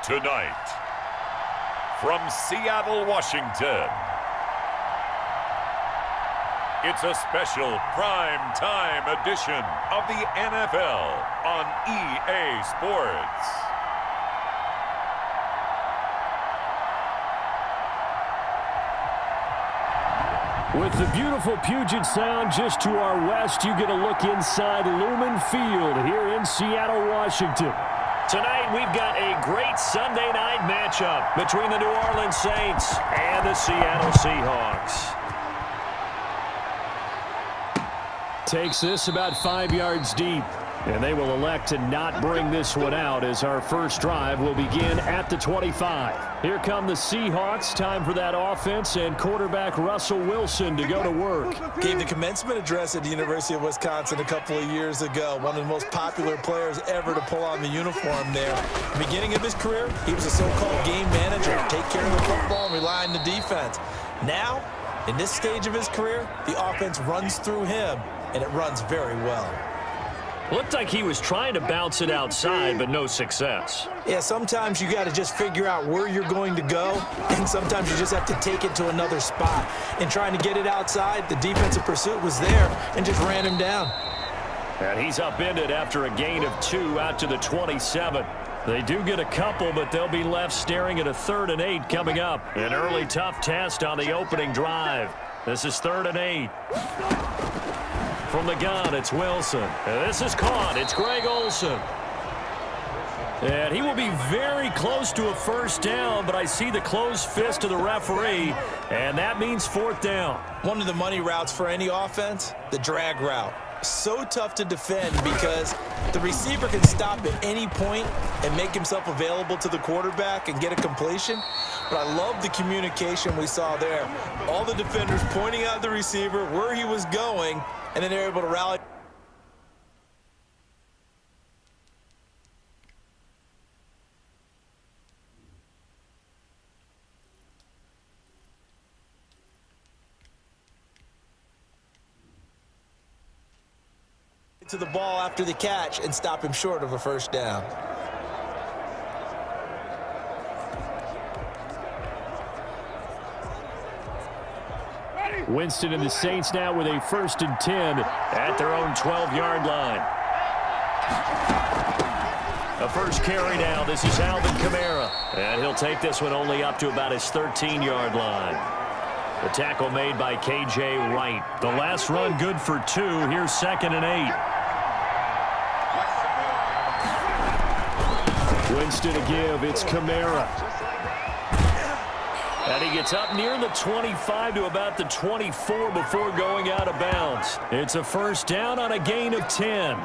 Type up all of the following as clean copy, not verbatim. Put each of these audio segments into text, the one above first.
Tonight, from Seattle, Washington, it's a special prime time edition of the NFL on EA Sports. With the beautiful Puget Sound just to our west, you get a look inside Lumen Field here in Seattle, Washington. Tonight, we've got a great Sunday night matchup between the New Orleans Saints and the Seattle Seahawks. Takes this about 5 yards deep, and they will elect to not bring this one out as our first drive will begin at the 25. Here come the Seahawks. Time for that offense and quarterback Russell Wilson to go to work. Gave the commencement address at the University of Wisconsin a couple of years ago. One of the most popular players ever to pull on the uniform there. The beginning of his career, he was a so-called game manager. Take care of the football and rely on the defense. Now, in this stage of his career, the offense runs through him, and it runs very well. Looked like he was trying to bounce it outside, but no success. Yeah, sometimes you got to just figure out where you're going to go, and sometimes you just have to take it to another spot. And trying to get it outside, the defensive pursuit was there and just ran him down. And he's upended after a gain of 2 out to the 27. They do get a couple, but they'll be left staring at a 3rd and 8 coming up. An early tough test on the opening drive. This is 3rd and 8. From the gun, it's Wilson. And this is caught. It's Greg Olsen. And he will be very close to a first down, but I see the closed fist of the referee, and that means 4th down. One of the money routes for any offense, the drag route. So tough to defend because the receiver can stop at any point and make himself available to the quarterback and get a completion. But I love the communication we saw there. All the defenders pointing out the receiver, where he was going, and then they're able to rally. To the ball after the catch and stop him short of a first down. Winston and the Saints now with a 1st and 10 at their own 12-yard line. A first carry now. This is Alvin Kamara. And he'll take this one only up to about his 13-yard line. The tackle made by K.J. Wright. The last run good for 2. Here's 2nd and 8. Winston to give. It's Kamara. And he gets up near the 25 to about the 24 before going out of bounds. It's a first down on a gain of 10.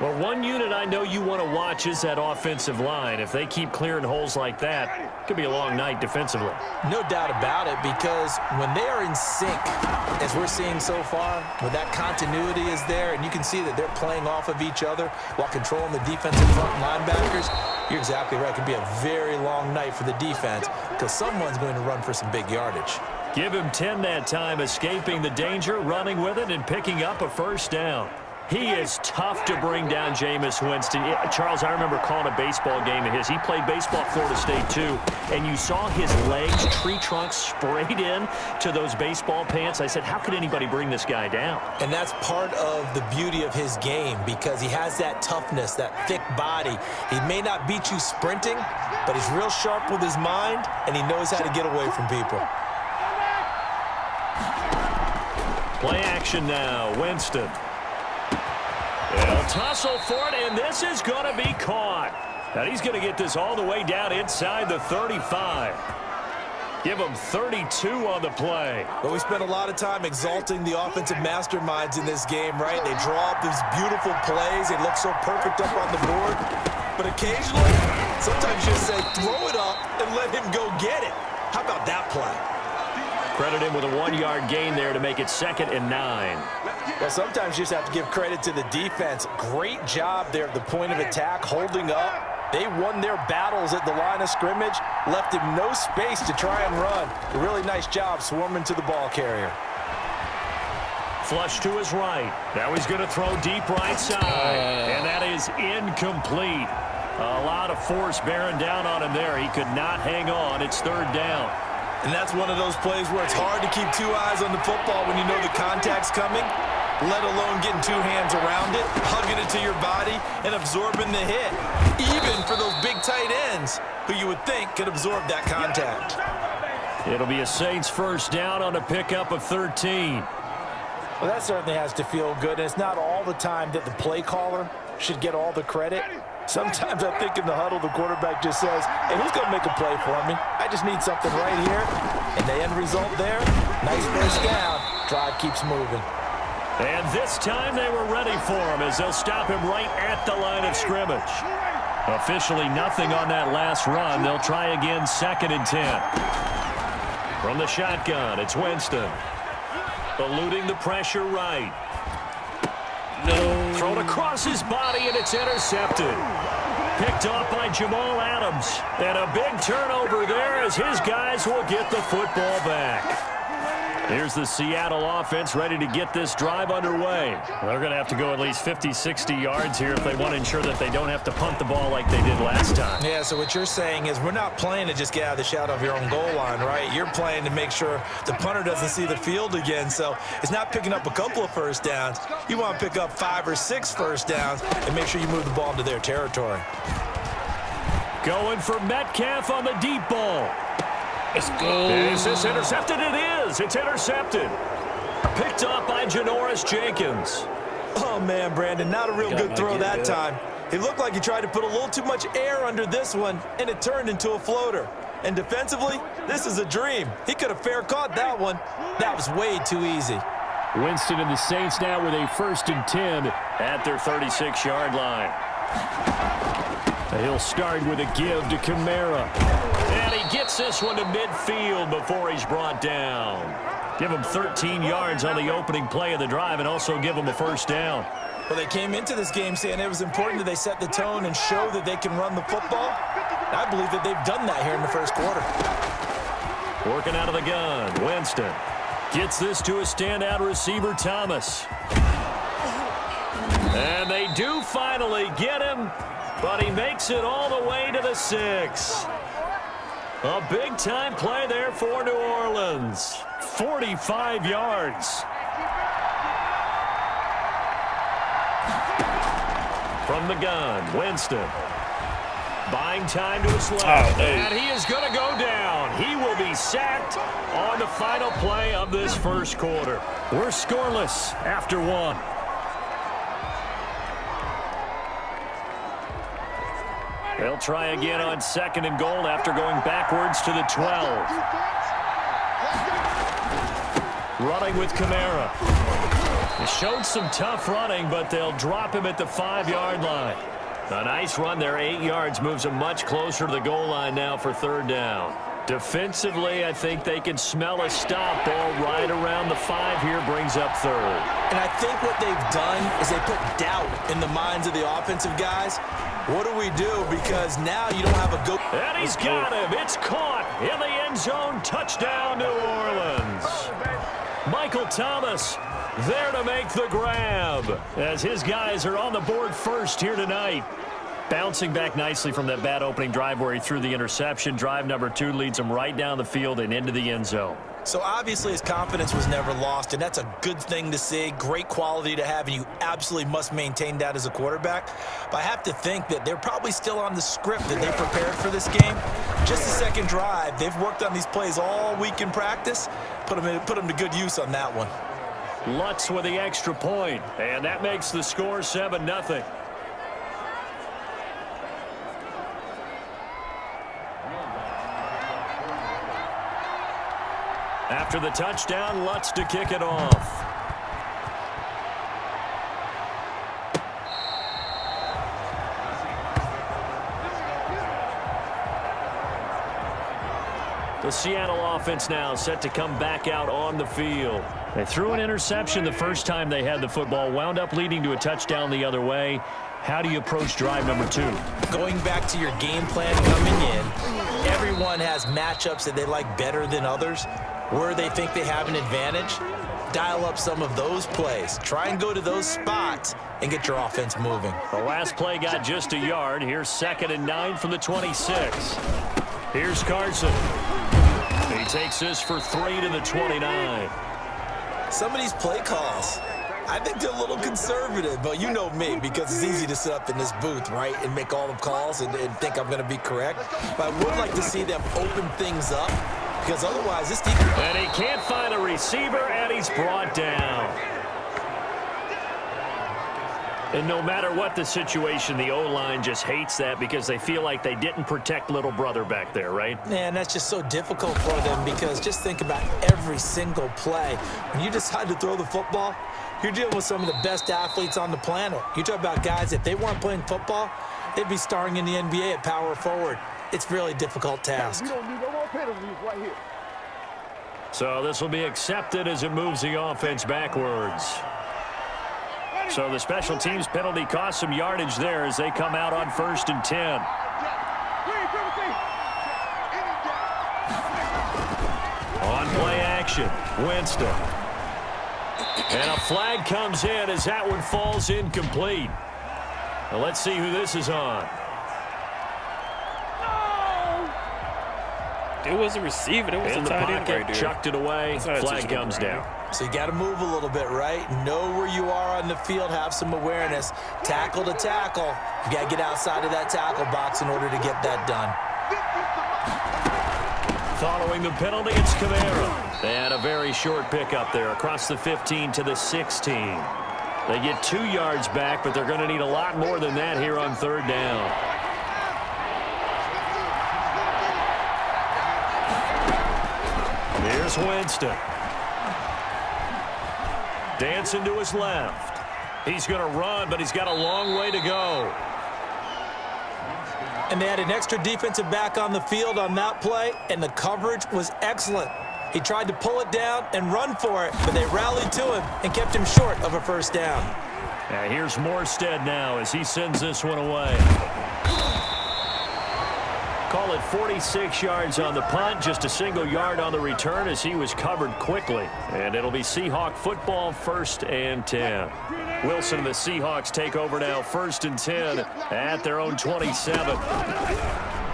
Well, one unit I know you want to watch is that offensive line. If they keep clearing holes like that, it could be a long night defensively. No doubt about it, because when they are in sync, as we're seeing so far, when that continuity is there, and you can see that they're playing off of each other while controlling the defensive front linebackers, you're exactly right. It could be a very long night for the defense because someone's going to run for some big yardage. Give him 10 that time, escaping the danger, running with it, and picking up a first down. He is tough to bring down, Jameis Winston. Charles, I remember calling a baseball game of his. He played baseball at Florida State, too, and you saw his legs, tree trunks sprayed in to those baseball pants. I said, how could anybody bring this guy down? And that's part of the beauty of his game because he has that toughness, that thick body. He may not beat you sprinting, but he's real sharp with his mind, and he knows how to get away from people. Play action now, Winston. They'll tussle for it, and this is going to be caught. And he's going to get this all the way down inside the 35. Give him 32 on the play. But we spent a lot of time exalting the offensive masterminds in this game, right? They draw up these beautiful plays. They look so perfect up on the board. But occasionally, sometimes you just say, throw it up and let him go get it. How about that play? Credit him with a 1-yard gain there to make it 2nd and 9. Well, sometimes you just have to give credit to the defense. Great job there at the point of attack, holding up. They won their battles at the line of scrimmage, left him no space to try and run. A really nice job swarming to the ball carrier. Flush to his right. Now he's going to throw deep right side. And that is incomplete. A lot of force bearing down on him there. He could not hang on. It's third down. And that's one of those plays where it's hard to keep two eyes on the football when you know the contact's coming, let alone getting two hands around it, hugging it to your body, and absorbing the hit, even for those big tight ends who you would think could absorb that contact. It'll be a Saints first down on a pickup of 13. Well, that certainly has to feel good, and it's not all the time that the play caller should get all the credit. Sometimes I think in the huddle, the quarterback just says, hey, who's going to make a play for me? I just need something right here. And the end result there, nice first down. Drive keeps moving. And this time they were ready for him as they'll stop him right at the line of scrimmage. Officially nothing on that last run. They'll try again, 2nd and 10. From the shotgun, it's Winston. Eluding the pressure right. Thrown across his body, and it's intercepted. Picked off by Jamal Adams. And a big turnover there as his guys will get the football back. Here's the Seattle offense ready to get this drive underway. They're going to have to go at least 50, 60 yards here if they want to ensure that they don't have to punt the ball like they did last time. Yeah, so what you're saying is we're not playing to just get out of the shadow of your own goal line, right? You're playing to make sure the punter doesn't see the field again. So it's not picking up a couple of first downs. You want to pick up 5 or 6 first downs and make sure you move the ball into their territory. Going for Metcalf on the deep ball. Let's go. Is this intercepted? It is. It's intercepted. Picked up by Janoris Jenkins. Oh, man, Brandon, not a real good throw that time. It looked like he tried to put a little too much air under this one, and it turned into a floater. And defensively, this is a dream. He could have fair caught that one. That was way too easy. Winston and the Saints now with a 1st and 10 at their 36-yard line. He'll start with a give to Kamara. And he gets this one to midfield before he's brought down. Give him 13 yards on the opening play of the drive and also give him a first down. Well, they came into this game saying it was important that they set the tone and show that they can run the football. I believe that they've done that here in the first quarter. Working out of the gun, Winston gets this to a standout receiver, Thomas. And they do finally get him, but he makes it all the way to the 6. A big-time play there for New Orleans. 45 yards. From the gun, Winston. Buying time to his left, and he is going to go down. He will be sacked on the final play of this first quarter. We're scoreless after 1. They'll try again on 2nd and goal after going backwards to the 12. Running with Kamara. He showed some tough running, but they'll drop him at the 5-yard line. A nice run there, 8 yards, moves him much closer to the goal line now for 3rd down. Defensively, I think they can smell a stop. Ball right around the 5 here, brings up 3rd. And I think what they've done is they put doubt in the minds of the offensive guys. What do we do? Because now you don't have a go. And he's got him. It's caught in the end zone. Touchdown, New Orleans. Michael Thomas there to make the grab as his guys are on the board first here tonight. Bouncing back nicely from that bad opening drive where he threw the interception. Drive number 2 leads him right down the field and into the end zone. So obviously his confidence was never lost, and that's a good thing to see, great quality to have, and you absolutely must maintain that as a quarterback. But I have to think that they're probably still on the script that they prepared for this game. Just the second drive, they've worked on these plays all week in practice, put them to good use on that one. Lutz with the extra point, and that makes the score 7-0. After the touchdown, Lutz to kick it off. The Seattle offense now set to come back out on the field. They threw an interception the first time they had the football, wound up leading to a touchdown the other way. How do you approach drive number 2? Going back to your game plan coming in, everyone has matchups that they like better than others, where they think they have an advantage. dial up some of those plays. Try and go to those spots and get your offense moving. The last play got just a yard. Here's 2nd and 9 from the 26. Here's Carson. He takes this for 3 to the 29. Some of these play calls, I think they're a little conservative, but you know me, because it's easy to sit up in this booth, right, and make all the calls and think I'm going to be correct. But I would like to see them open things up, because otherwise this defense... And he can't find a receiver, and he's brought down. And no matter what the situation, the O-line just hates that because they feel like they didn't protect little brother back there, right? Man, that's just so difficult for them, because just think about every single play. When you decide to throw the football, you're dealing with some of the best athletes on the planet. You talk about guys, if they weren't playing football, they'd be starring in the NBA at power forward. It's a really difficult task. We don't need no more penalties right here. So this will be accepted as it moves the offense backwards. So the special teams penalty cost some yardage there as they come out on 1st and 10. On play action, Winston. And a flag comes in as that one falls incomplete. Now let's see who this is on. It was a receiver. It was In a the tight end pocket, right there. chucked it away, flag comes down. So you got to move a little bit, right? Know where you are on the field, have some awareness. Tackle to tackle. You got to get outside of that tackle box in order to get that done. Following the penalty, it's Kamara. They had a very short pickup there across the 15 to the 16. They get 2 yards back, but they're going to need a lot more than that here on 3rd down. Here's Winston. Dancing to his left. He's going to run, but he's got a long way to go. And they had an extra defensive back on the field on that play, and the coverage was excellent. He tried to pull it down and run for it, but they rallied to him and kept him short of a 1st down. Now here's Morstead now as he sends this one away. Call it 46 yards on the punt, just a single yard on the return as he was covered quickly. And it'll be Seahawk football, 1st and 10. Wilson and the Seahawks take over now, 1st and 10 at their own 27.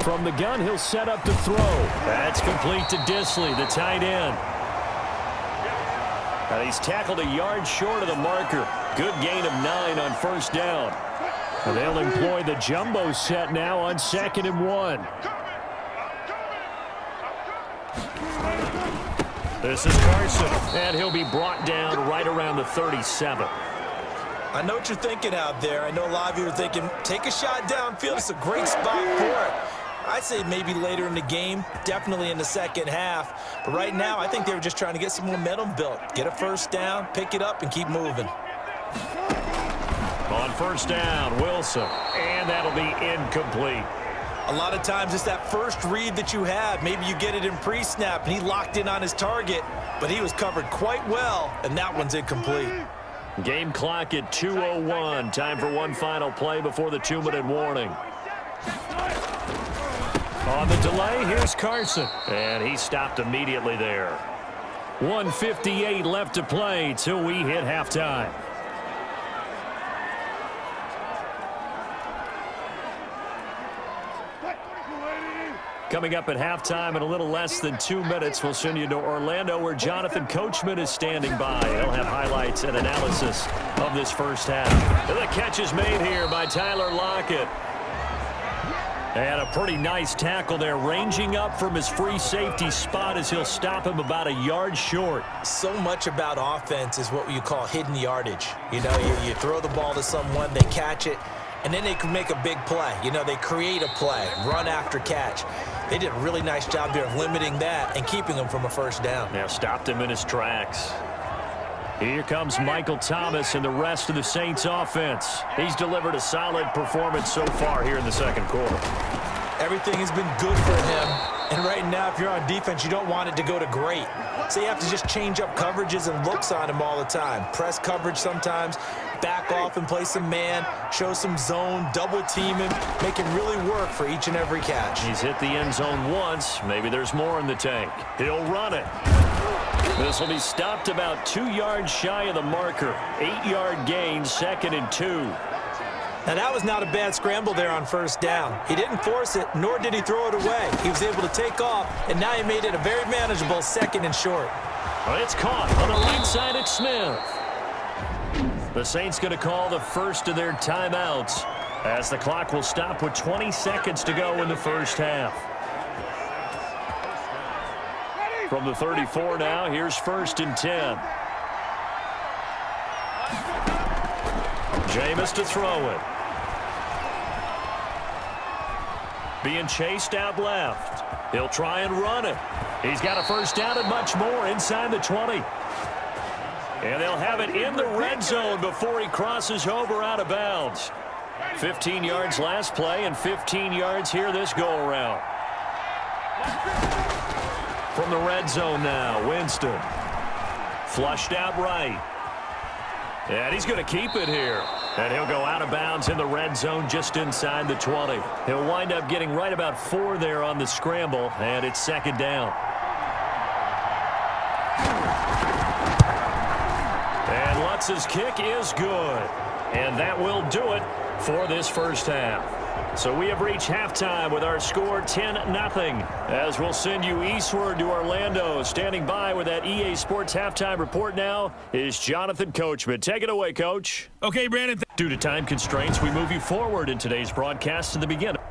From the gun, he'll set up to throw. That's complete to Disley, the tight end. Now he's tackled a yard short of the marker. Good gain of 9 on 1st down. And they'll employ the jumbo set now on 2nd and 1. This is Carson, and he'll be brought down right around the 37. I know what you're thinking out there. I know a lot of you are thinking, take a shot downfield. It's a great spot for it. I'd say maybe later in the game, definitely in the 2nd half. But right now, I think they were just trying to get some momentum built. Get a 1st down, pick it up, and keep moving. On 1st down, Wilson, and that'll be incomplete. A lot of times it's that first read that you have. Maybe you get it in pre-snap, and he locked in on his target, but he was covered quite well, and that one's incomplete. Game clock at 2:01. Time for one final play before the 2-minute warning. On the delay, here's Carson, and he stopped immediately there. 1:58 left to play till we hit halftime. Coming up at halftime in a little less than 2 minutes, we'll send you to Orlando where Jonathan Coachman is standing by. He'll have highlights and analysis of this 1st half. And the catch is made here by Tyler Lockett. And a pretty nice tackle there, ranging up from his free safety spot as he'll stop him about a yard short. So much about offense is what you call hidden yardage. You know, you throw the ball to someone, they catch it, and then they can make a big play. You know, they create a play, run after catch. They did a really nice job there of limiting that and keeping him from a 1st down. Now stopped him in his tracks. Here comes Michael Thomas and the rest of the Saints offense. He's delivered a solid performance so far here in the 2nd quarter. Everything has been good for him. And right now, if you're on defense, you don't want it to go to great. So you have to just change up coverages and looks on him all the time. Press coverage sometimes, back off and play some man, show some zone, double team him, make him really work for each and every catch. He's hit the end zone once. Maybe there's more in the tank. He'll run it. This will be stopped about 2 yards shy of the marker. 8-yard gain, 2nd and 2. Now, that was not a bad scramble there on first down. He didn't force it, nor did he throw it away. He was able to take off, and now he made it a very manageable 2nd and short. Well, it's caught on the right side at Smith. The Saints going to call the first of their timeouts as the clock will stop with 20 seconds to go in the first half. From the 34 now, here's 1st and 10. Jameis to throw it. Being chased out left. He'll try and run it. He's got a first down and much more inside the 20. And they'll have it in the red zone before he crosses over out of bounds. 15 yards last play and 15 yards here this go-around. From the red zone now, Winston. Flushed out right. And he's going to keep it here. And he'll go out of bounds in the red zone just inside the 20. He'll wind up getting right about 4 there on the scramble, and it's 2nd down. And Lutz's kick is good. And that will do it for this first half. So we have reached halftime with our score 10-0. As we'll send you eastward to Orlando. Standing by with that EA Sports halftime report now is Jonathan Coachman. Take it away, Coach. Okay, Brandon. Due to time constraints, we move you forward in today's broadcast to the beginning.